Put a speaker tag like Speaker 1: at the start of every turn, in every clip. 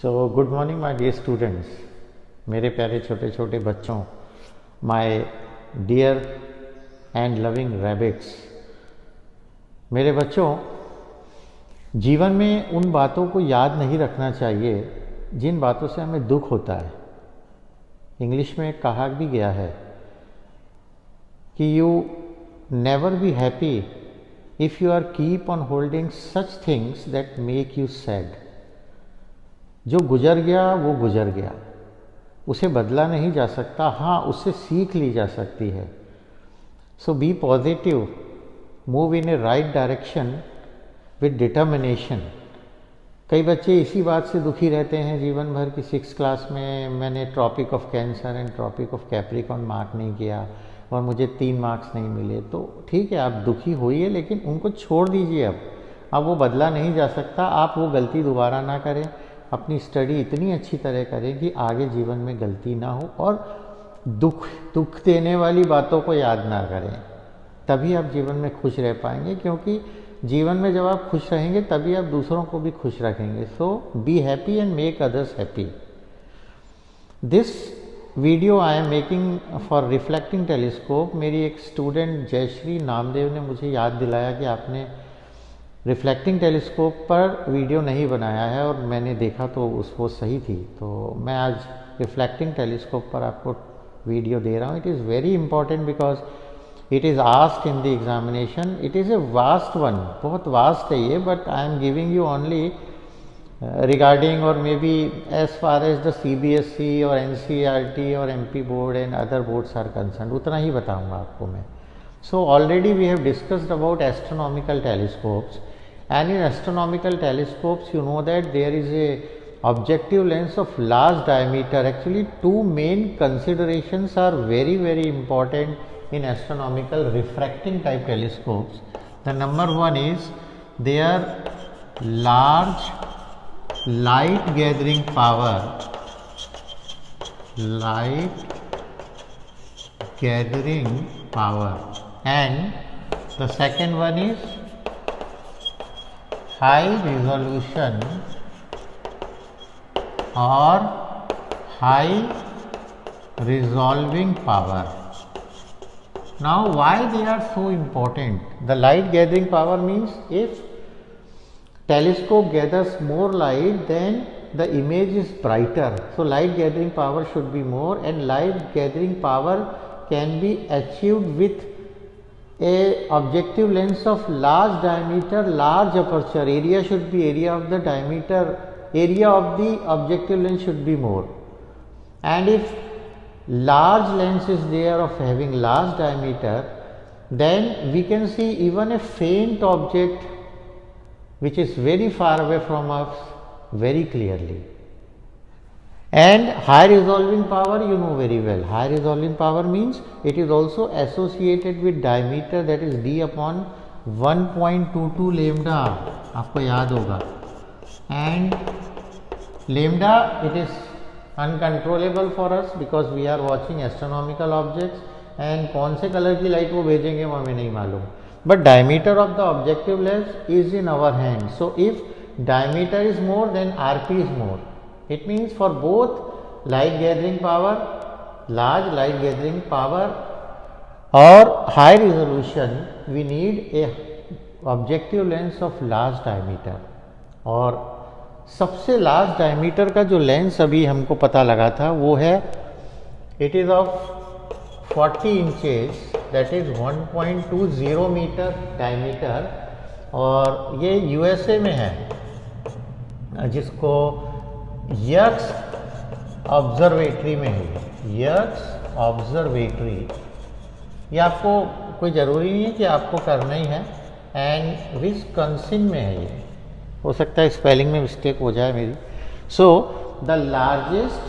Speaker 1: So good morning my dear students, मेरे प्यारे छोटे छोटे बच्चों, my dear and loving rabbits। मेरे बच्चों, जीवन में उन बातों को याद नहीं रखना चाहिए जिन बातों से हमें दुख होता है। इंग्लिश में कहा भी गया है कि you never be happy if you are keep on holding such things that make you sad. जो गुजर गया वो गुजर गया, उसे बदला नहीं जा सकता। हाँ, उससे सीख ली जा सकती है। So be positive, move in a right direction with determination. कई बच्चे इसी बात से दुखी रहते हैं जीवन भर की 6th क्लास में मैंने Tropic of Cancer and Tropic of Capricorn mark नहीं किया और मुझे 3 मार्क्स नहीं मिले। तो ठीक है, आप दुखी होइए, लेकिन उनको छोड़ दीजिए। अब वो बदला नहीं जा सकता। आप वो गलती दोबारा ना करें। अपनी स्टडी इतनी अच्छी तरह करें कि आगे जीवन में गलती ना हो, और दुख देने वाली बातों को याद ना करें। तभी आप जीवन में खुश रह पाएंगे, क्योंकि जीवन में जब आप खुश रहेंगे तभी आप दूसरों को भी खुश रखेंगे। So be happy and make others happy. This video I am making for reflecting telescope. मेरी एक स्टूडेंट जयश्री नामदेव ने मुझे याद दिलाया कि आपने रिफ्लेक्टिंग टेलीस्कोप पर वीडियो नहीं बनाया है, और मैंने देखा तो वो सही थी। तो मैं आज रिफ्लेक्टिंग टेलीस्कोप पर आपको वीडियो दे रहा हूँ। It is very important because it is asked in the examination. It is a vast one, बहुत वास्ट है ये, but I am giving you only regarding और maybe as far as the CBSE और NCERT और MP board and other boards are concern, उतना ही बताऊँगा आपको मैं। So already we have discussed about astronomical telescopes, and in astronomical telescopes you know that there is a objective lens of large diameter. Actually two main considerations are very important in astronomical refracting type telescopes. The number one is their large light gathering power, and the second one is high resolution or high resolving power. Now why they are so important? The light gathering power means if telescope gathers more light, then the image is brighter. So light gathering power should be more, and light gathering power can be achieved with a objective lens of large diameter, large aperture. Area should be area of the diameter, area of the objective lens should be more. And if large lens is there of having large diameter, then we can see even a faint object which is very far away from us very clearly. And high resolving power, you know very well. High resolving power means it is also associated with diameter, that is d upon 1.22 lambda. आपको याद होगा. And lambda, it is uncontrollable for us because we are watching astronomical objects, and कौन से colour की light वो भेजेंगे वो हमें नहीं मालूम. But diameter of the objective lens is in our hand. So if diameter is more, then RP is more. It means for both light gathering power, large light gathering power or high resolution, we need a objective lens of large diameter. और सबसे large diameter का जो lens अभी हमको पता लगा था वो है, it is of 40 inches, that is 1.20 metre diameter, और ये USA में है, जिसको यर्क्स ऑब्जर्वेटरी में है। यर्क्स ऑब्जर्वेटरी, ये आपको कोई ज़रूरी नहीं है कि आपको करना ही है, एंड विस्कॉन्सिन में है। ये हो सकता है स्पेलिंग में मिस्टेक हो जाए मेरी। So the largest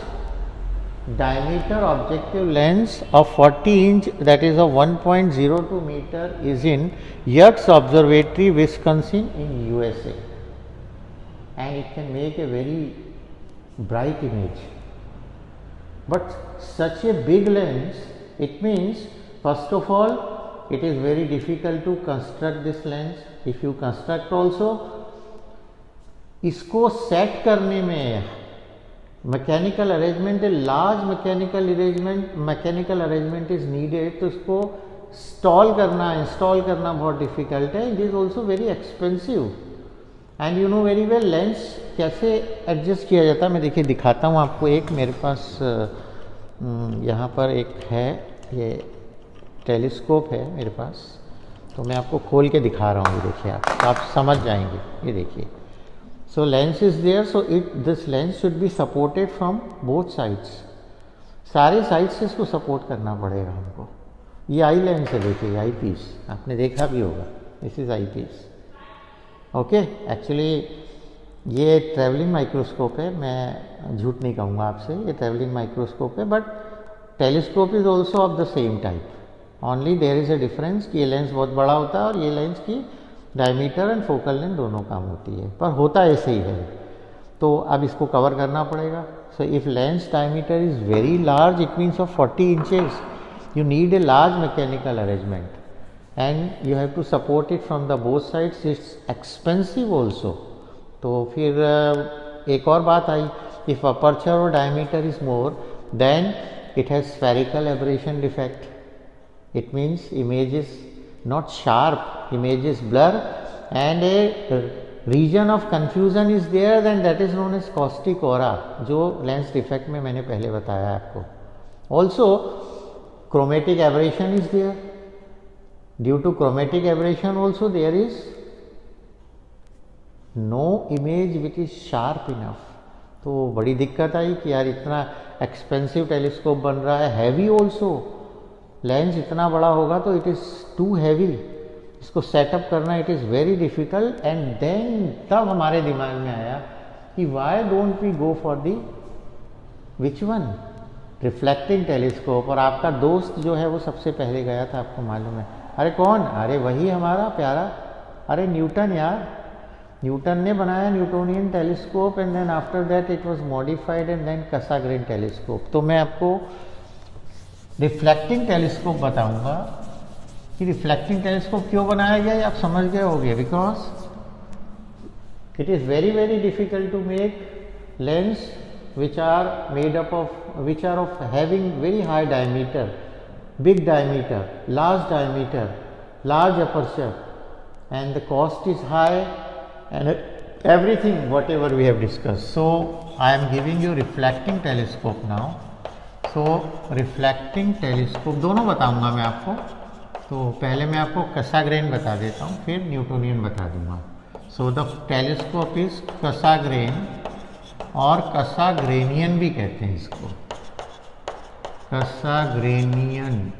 Speaker 1: diameter objective lens of 40 inch, that is of 1.02 metre, is in Yerkes observatory Wisconsin in USA, and it can make a very bright image. But such a big lens, it means first of all it is very difficult to construct this lens. If you construct also, इसको set करने में mechanical arrangement, a large mechanical arrangement is needed, तो इसको install करना बहुत difficult है। It is also very expensive and you know very well lens कैसे adjust किया जाता है। मैं देखिए दिखाता हूँ आपको, एक मेरे पास यहाँ पर एक है, ये टेलीस्कोप है मेरे पास, तो मैं आपको खोल के दिखा रहा हूँ। ये देखिए आप समझ जाएंगे। ये देखिए, so lens is there, so this lens should be supported from both sides, सारे साइड से इसको सपोर्ट करना पड़ेगा हमको। ये आई लेंस है, देखिए आई पीस, आपने देखा भी होगा, this is eyepiece. Okay, actually ये ट्रैवलिंग माइक्रोस्कोप है, मैं झूठ नहीं कहूँगा आपसे, ये ट्रैवलिंग माइक्रोस्कोप है, but telescope is also of the same type, only there is a difference कि ये लेंस बहुत बड़ा होता है और ये लेंस की डायमीटर एंड फोकल लेंथ दोनों कम होती है, पर होता ऐसे ही है। तो अब इसको कवर करना पड़ेगा। So if lens diameter is very large, it means of 40 inches, you need a large mechanical arrangement and you have to support it from the both sides, it's expensive also। तो फिर एक और बात आई, if aperture or diameter is more then it has spherical aberration defect, it means image is not sharp, image is blur and a region of confusion is there, then that is known as caustic aura, जो lens defect में मैंने पहले बताया आपको। also chromatic aberration is there, due to chromatic aberration also there is no image which is sharp enough। तो बड़ी दिक्कत आई कि यार इतना एक्सपेंसिव टेलीस्कोप बन रहा है, हैवी ऑल्सो, लेंस इतना बड़ा होगा तो इट इज़ टू हैवी, इसको सेटअप करना it is very difficult. And then तब हमारे दिमाग में आया कि why don't we go for the which one, reflecting telescope. और आपका दोस्त जो है वो सबसे पहले गया था, आपको मालूम है। अरे कौन? अरे वही हमारा प्यारा, अरे न्यूटन यार, न्यूटन ने बनाया Newtonian telescope and then after that it was modified and then Cassegrain telescope. तो मैं आपको रिफ्लेक्टिंग टेलीस्कोप बताऊंगा कि रिफ्लेक्टिंग टेलीस्कोप क्यों बनाया गया, ये आप समझ गए होंगे। Because it is very very difficult to make lens which are made up of, which are of having very high diameter, big diameter, large aperture, and the cost is high and everything whatever we have discussed. So I am giving you reflecting telescope now. So reflecting telescope दोनों बताऊंगा मैं आपको। तो पहले मैं आपको कासाग्रेन बता देता हूँ, फिर न्यूटोनियन बता दूंगा। सो द टेलीस्कोप इज कासाग्रेन और कासाग्रेनियन भी कहते हैं इसको, कासाग्रेनियन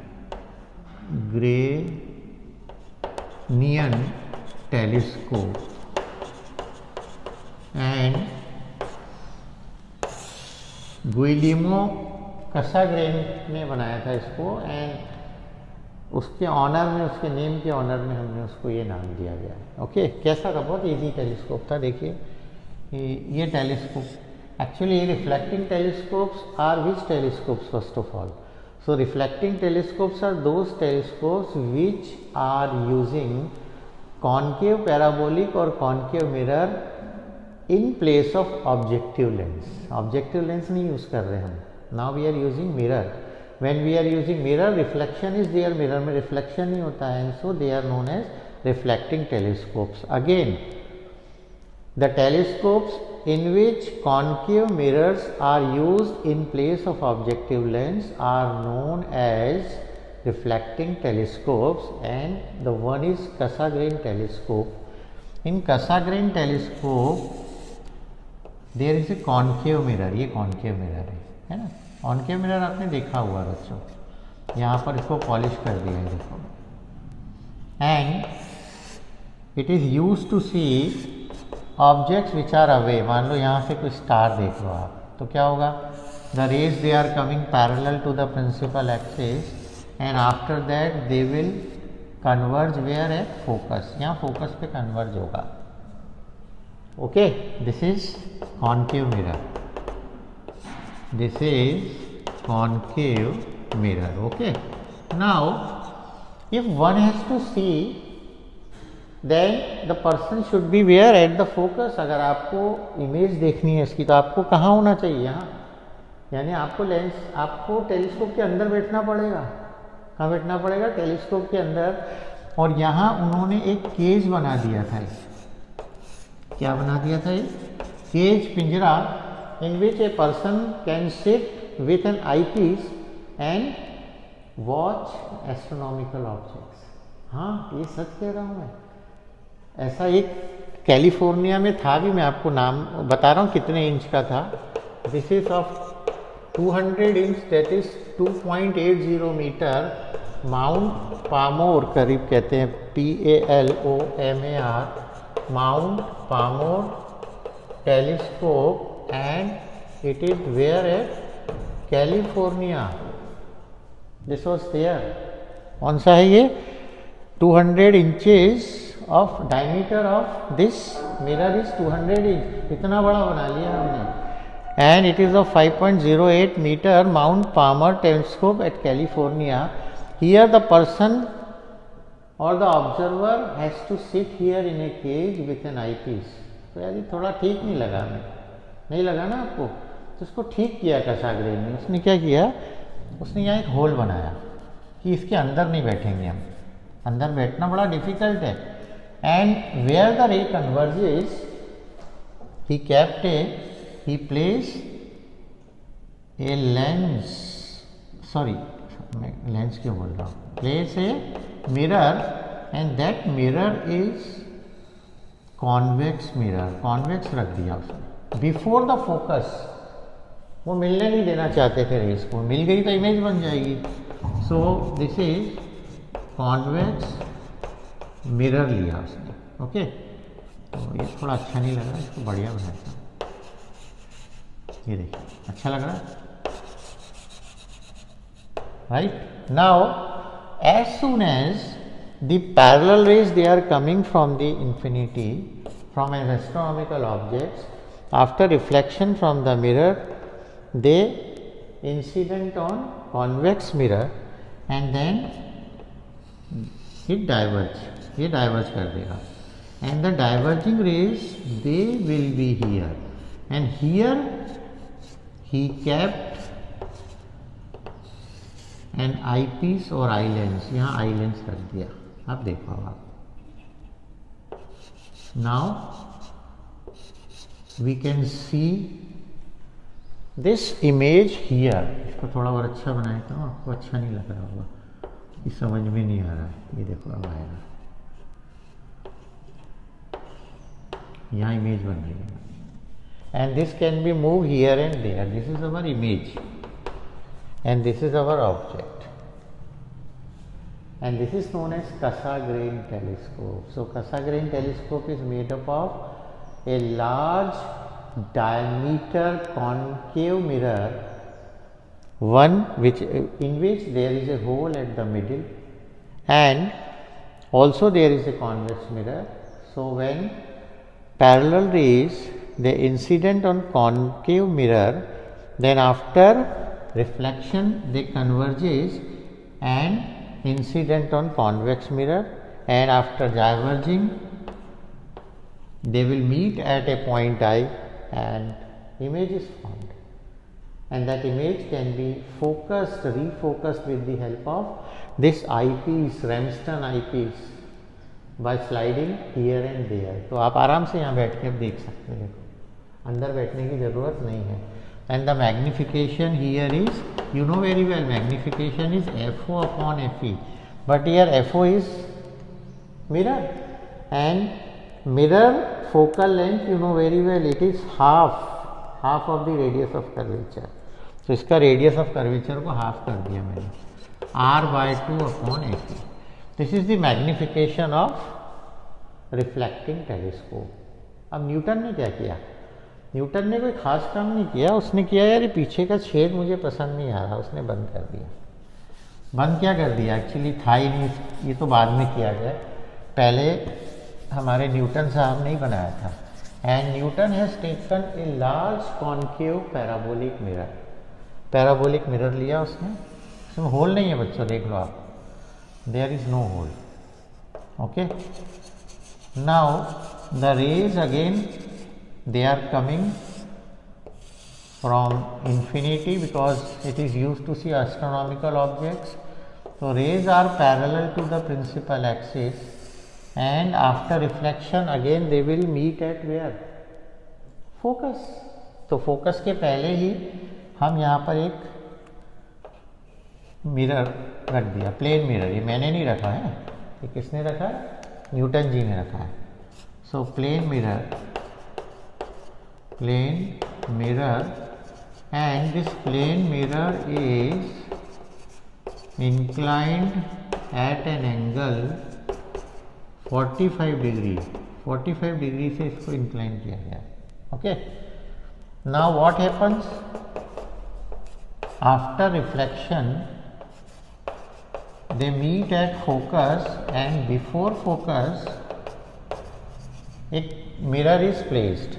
Speaker 1: टेलीस्कोप एंड गुइलिमो कासाग्रेन ने बनाया था इसको एंड उसके ऑनर में, उसके नेम के ऑनर में हमने उसको ये नाम दिया गया है। ओके, कैसा था? बहुत इजी टेलीस्कोप था। देखिए ये टेलीस्कोप एक्चुअली, ये reflecting telescopes are which telescopes first of all? So reflecting telescopes are those telescopes which are using concave parabolic और concave mirror in place of objective lens. Objective lens नहीं use कर रहे हम, now we are using mirror. When we are using mirror, reflection is there, mirror में reflection नहीं होता है, and so they are known as reflecting telescopes. Again the telescopes in which concave mirrors are used in place of objective lens are known as reflecting telescopes, and the one is Cassegrain telescope. In Cassegrain telescope there is a concave mirror, ये concave mirror है ना। concave mirror आपने देखा हुआ बच्चों, यहाँ पर इसको पॉलिश कर दिया है देखो, and it is used to see objects which are away. मान लो यहाँ से कोई स्टार देख लो आप, तो क्या होगा? The rays they are coming parallel to the principal axis and after that they will converge where at focus, यहाँ फोकस पे कन्वर्ज होगा। Okay, this is concave mirror, this is concave mirror. Okay, now if one has to see then the person should be where at the focus. अगर आपको image देखनी है इसकी तो आपको कहाँ होना चाहिए? यहाँ यानी आपको टेलीस्कोप के अंदर बैठना पड़ेगा। कहाँ बैठना पड़ेगा? टेलीस्कोप के अंदर। और यहाँ उन्होंने एक केज बना दिया था। क्या बना दिया था? केज, पिंजरा, in which a person can sit with an eyepiece and watch astronomical objects. हाँ, ये सच कह रहा हूँ मैं। ऐसा एक कैलिफोर्निया में था भी, मैं आपको नाम बता रहा हूँ कितने इंच का था। This is of 200 inch, that is 2.80 metre. Mount Palomar करीब कहते हैं, PALOMAR, Mount Palomar telescope, and it is where at California. This was there. कौन सा है ये? 200 inches of diameter of this mirror is 200 inch. इतना बड़ा बना लिया हमने। And it is of 5.08 metre, Mount Palomar telescope at California. Here the person और the observer has to sit here in a cage with an eyepiece. तो यार ये थोड़ा ठीक नहीं लगा, हमें नहीं लगा ना आपको? तो उसको ठीक किया कसाग्रेन ने। उसने क्या किया? उसने यहाँ एक होल बनाया कि इसके अंदर नहीं बैठेंगे हम, अंदर बैठना बड़ा डिफिकल्ट है। And where the ray converges he place a lens, sorry मैं लेंस क्यों बोल रहा हूँ, place a mirror, and that mirror is convex mirror. Convex रख दिया उसने बिफोर द फोकस। वो मिलने नहीं देना चाहते थे रेस को, मिल गई तो इमेज बन जाएगी। सो दिस इज कॉन्वेक्स मिरर लिया उसने। ओके, तो ये थोड़ा अच्छा नहीं लगा, इसको बढ़िया बनाता हूँ। ये देखिए, अच्छा लग रहा है, right? Now as soon as the parallel rays they are coming from the infinity, from an astronomical objects, after reflection from the mirror they incident on convex mirror and then it diverge, ये diverge कर देगा, and the diverging rays they will be here, and here he kept an eyepiece और eye lens, यहाँ eye lens रख दिया। आप देखो, आप now we can see this image here. इसको थोड़ा और अच्छा बनाया था, आपको अच्छा नहीं लग रहा होगा, ये समझ में नहीं आ रहा है। ये देखो अब आएगा, यहाँ इमेज बन रही है, and this can be move here and there. This is our image and this is our object, and this is known as Cassegrain telescope. So Cassegrain telescope is made up of a large diameter concave mirror, one in which there is a hole at the middle, and also there is a convex mirror. So when parallel rays they incident on concave mirror, then after reflection they converges and incident on convex mirror, and after diverging they will meet at a point I, and image is formed, and that image can be focused, refocused with the help of this eyepiece, Ramsden eyepiece, by sliding here and there. तो आप आराम से यहाँ बैठ के अब देख सकते हैं, देखो अंदर बैठने की ज़रूरत नहीं है। and the magnification here is, you know very well, magnification is FO upon FE, but here FO is mirror, and mirror focal length, you know very well, it is half of the radius of curvature. तो इसका radius of curvature को half कर दिया मैंने, R/2 upon FE. This is the magnification of reflecting telescope. अब Newton ने क्या किया? न्यूटन ने कोई खास काम नहीं किया, उसने किया यार ये पीछे का छेद मुझे पसंद नहीं आ रहा, उसने बंद कर दिया। बंद क्या कर दिया? एक्चुअली था ही नहीं, ये तो बाद में किया गया, पहले हमारे न्यूटन साहब ने ही बनाया था। And Newton has taken a large concave parabolic mirror. Parabolic mirror लिया उसने, इसमें होल नहीं है बच्चों, देख लो आप, there is no hole. Okay, now the rays again they are coming from infinity because it is used to see astronomical objects. So rays are parallel to the principal axis and after reflection again they will meet at where? Focus. तो focus के पहले ही हम यहाँ पर एक mirror रख दिया, plane mirror. ये मैंने नहीं रखा है, ये किसने रखा है? न्यूटन जी ने रखा है। So plane mirror and this plane mirror is inclined at an angle 45 degree, 45 degree से इसको इंक्लाइन किया गया। Okay, now what happens after reflection? they meet at focus and before focus a mirror is placed.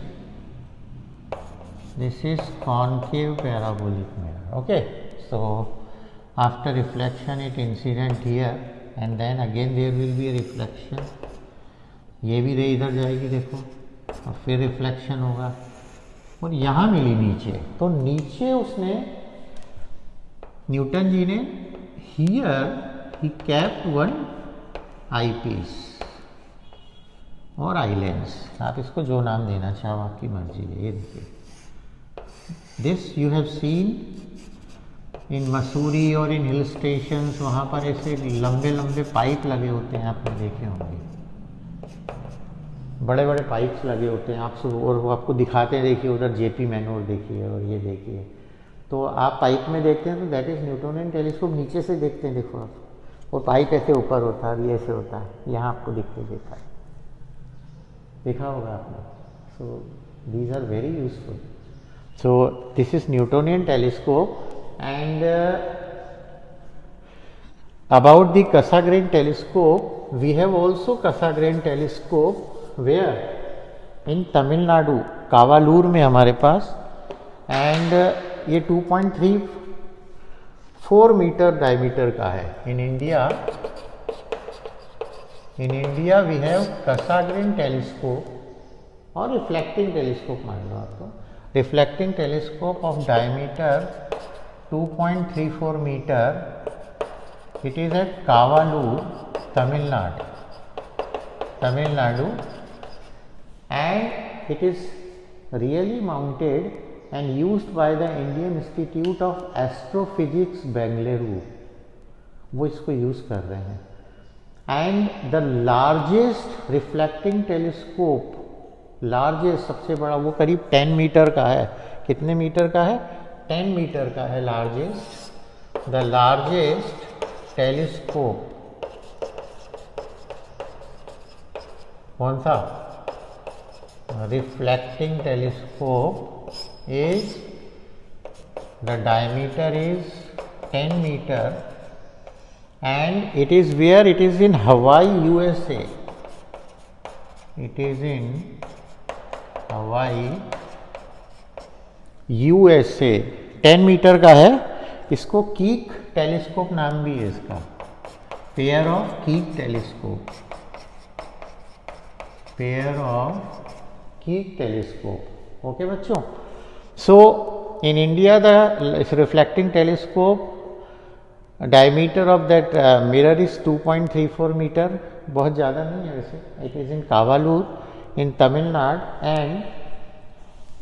Speaker 1: This is concave parabolic mirror. Okay, so after reflection it incident here and then again there will be a reflection. ये भी रे इधर जाएगी देखो, और फिर reflection होगा और यहाँ मिली नीचे। तो नीचे उसने न्यूटन जी ने here he kept one eyepiece और आई लेंस, आप इसको जो नाम देना चाहो आपकी मर्जी है। ये देखिए, this you have seen in Mussoorie और इन हिल स्टेशंस, वहाँ पर ऐसे लंबे लंबे पाइप लगे होते हैं, आपने देखे होंगे, बड़े बड़े पाइप्स लगे होते हैं। आप और वो आपको दिखाते हैं, देखिए उधर जेपी मैनोर देखिए और ये देखिए। तो आप पाइप में देखते हैं तो दैट इज़ न्यूटोनियन टेलीस्कोप। नीचे से देखते हैं, देखो आप, वो पाइप ऐसे ऊपर होता है, अभी ऐसे होता है, यहाँ आपको दिखते देता है, देखा होगा आपने। So these are very useful. So this is Newtonian telescope and about the Cassegrain telescope, we have also Cassegrain telescope where in Tamil Nadu Kavalur में हमारे पास, एंड ये 2.34 मीटर डायमीटर का है। In India we have Cassegrain telescope और reflecting telescope मान लो आप। तो reflecting telescope of diameter 2.34 metre, it is at Kavalur, Tamil Nadu, and it is really mounted and used by the Indian Institute of Astrophysics, Bengaluru, वो इसको use कर रहे हैं। And the largest reflecting telescope, largest सबसे बड़ा, वो करीब 10 metre का है। कितने मीटर का है? 10 मीटर का है लार्जेस्ट। द लार्जेस्ट टेलीस्कोप कौन सा? Reflecting telescope is, the diameter is 10 metre and it is where? It is in Hawaii, USA. It is in Hawaii, USA। 10 metre का है। इसको कीक टेलीस्कोप नाम भी है इसका, pair of Keck telescope, pair of Keck telescope. Okay बच्चों, so in India the reflecting telescope diameter of that mirror is 2.34 meter, बहुत ज़्यादा नहीं है वैसे। It is in Kavalur in Tamil Nadu, and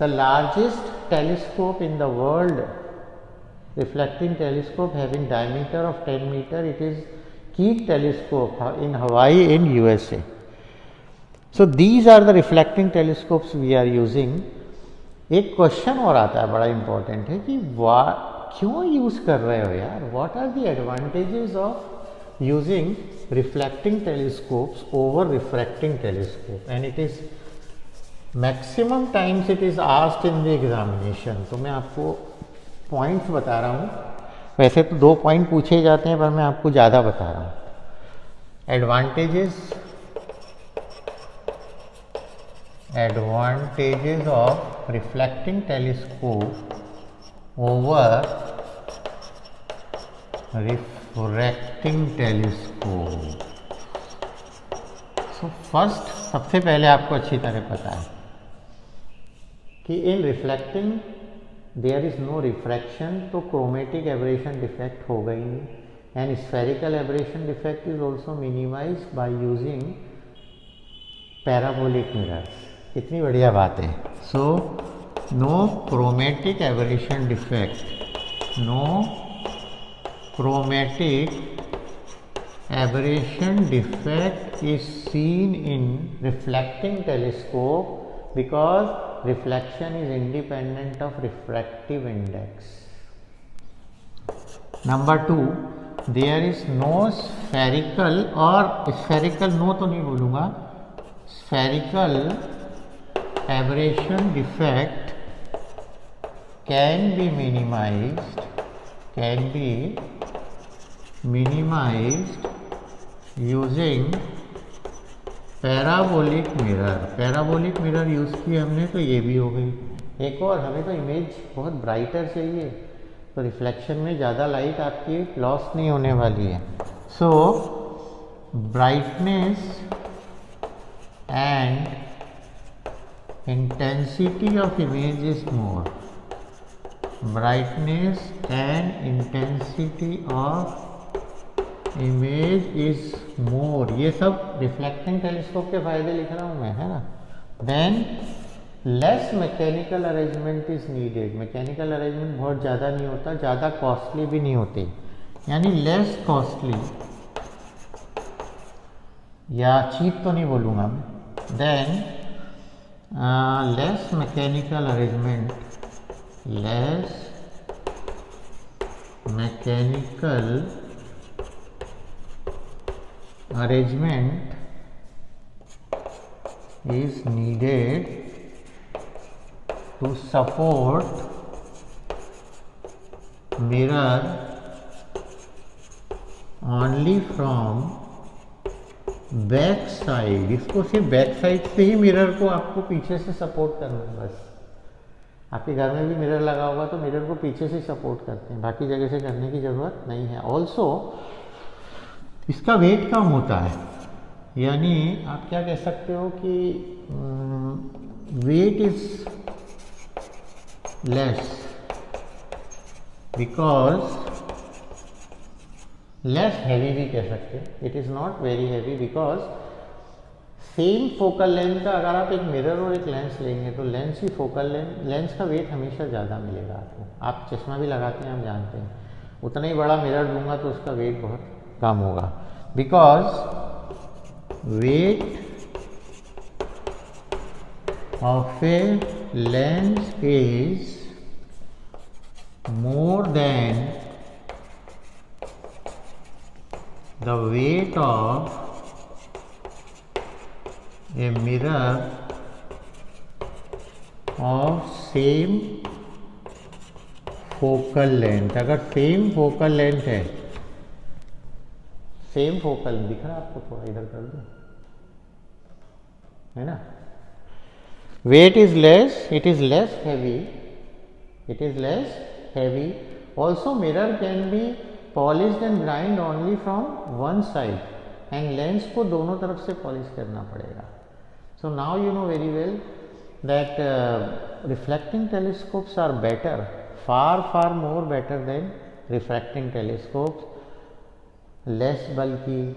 Speaker 1: the largest telescope in the world, reflecting telescope having diameter of 10 meter, it is Keck telescope in Hawaii in USA. So these are the reflecting telescopes we are using. एक question और आता है बड़ा important है कि क्यों use कर रहे हो यार? What are the advantages of using reflecting telescopes over refracting telescope? And it is maximum times it is asked in the examination. तो मैं आपको पॉइंट्स बता रहा हूँ, वैसे तो 2 पॉइंट पूछे जाते हैं पर मैं आपको ज़्यादा बता रहा हूँ। Advantages of reflecting telescope over refracting telescope. So first, सबसे पहले आपको अच्छी तरह पता है कि in reflecting there is no refraction, तो क्रोमेटिक एब्रेशन डिफेक्ट होगा ही नहीं। And spherical aberration defect is also minimize by using parabolic mirrors. कितनी बढ़िया बात है। So no chromatic aberration defect, no chromatic aberration defect is seen in reflecting telescope because reflection is independent of refractive index. Number 2, there is no spherical, और spherical no तो नहीं बोलूँगा, spherical aberration defect can be minimized using parabolic mirror. Parabolic mirror use की हमने तो ये भी हो गई। एक और, हमें तो इमेज बहुत ब्राइटर चाहिए, तो रिफ्लेक्शन में ज़्यादा लाइट आपकी लॉस नहीं होने वाली है। So brightness and intensity of image is more, brightness and intensity of image is more, ये सब रिफ्लेक्टिंग टेलीस्कोप के फायदे लिख रहा हूँ मैं, है ना। Than less mechanical arrangement is needed, mechanical arrangement बहुत ज़्यादा नहीं होता, ज़्यादा कॉस्टली भी नहीं होती, यानी लेस कॉस्टली, या चीप तो नहीं बोलूँगा मैं। Than less mechanical arrangement, less mechanical arrangement is needed to support mirror only from back side. इसको सिर्फ बैक साइड से ही मिरर को आपको पीछे से सपोर्ट करना है बस। आपके घर में भी मिरर लगा होगा तो मिरर को पीछे से सपोर्ट करते हैं, बाकी जगह से करने की ज़रूरत नहीं है। ऑल्सो इसका वेट कम होता है, यानी आप क्या कह सकते हो कि weight is less, because less heavy भी कह सकते हैं। It is not very heavy because same focal length का अगर आप एक मिरर और एक लेंस लेंगे तो लेंस की फोकल लेंस का वेट हमेशा ज़्यादा मिलेगा आपको। आप चश्मा भी लगाते हैं, आप जानते हैं, उतना ही बड़ा मिरर लूँगा तो उसका वेट बहुत कम होगा, because weight of a lens is more than the weight of a mirror of same focal length. अगर सेम फोकल लेंथ है, सेम फोकल दिख रहा है आपको, थोड़ा इधर कर दो, है ना। Weight is less, it is less heavy, it is less heavy. Also mirror can be polished and grind only from one side, and lens को दोनों तरफ से पॉलिश करना पड़ेगा। So now you know very well that reflecting telescopes are better, far more better than refracting telescopes. Less bulky,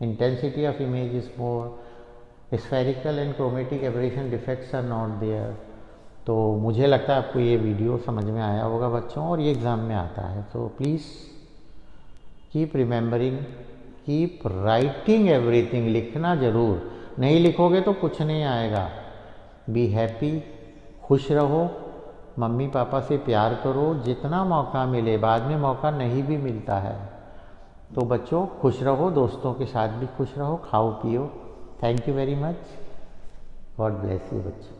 Speaker 1: intensity of image is more, spherical and chromatic aberration defects are not there. तो मुझे लगता है आपको ये video समझ में आया होगा बच्चों, और ये एग्ज़ाम में आता है। तो please keep remembering, keep writing everything, लिखना ज़रूर, नहीं लिखोगे तो कुछ नहीं आएगा। बी हैप्पी, खुश रहो, मम्मी पापा से प्यार करो, जितना मौका मिले, बाद में मौका नहीं भी मिलता है। तो बच्चों खुश रहो, दोस्तों के साथ भी खुश रहो, खाओ पियो। Thank you very much, God bless you बच्चों।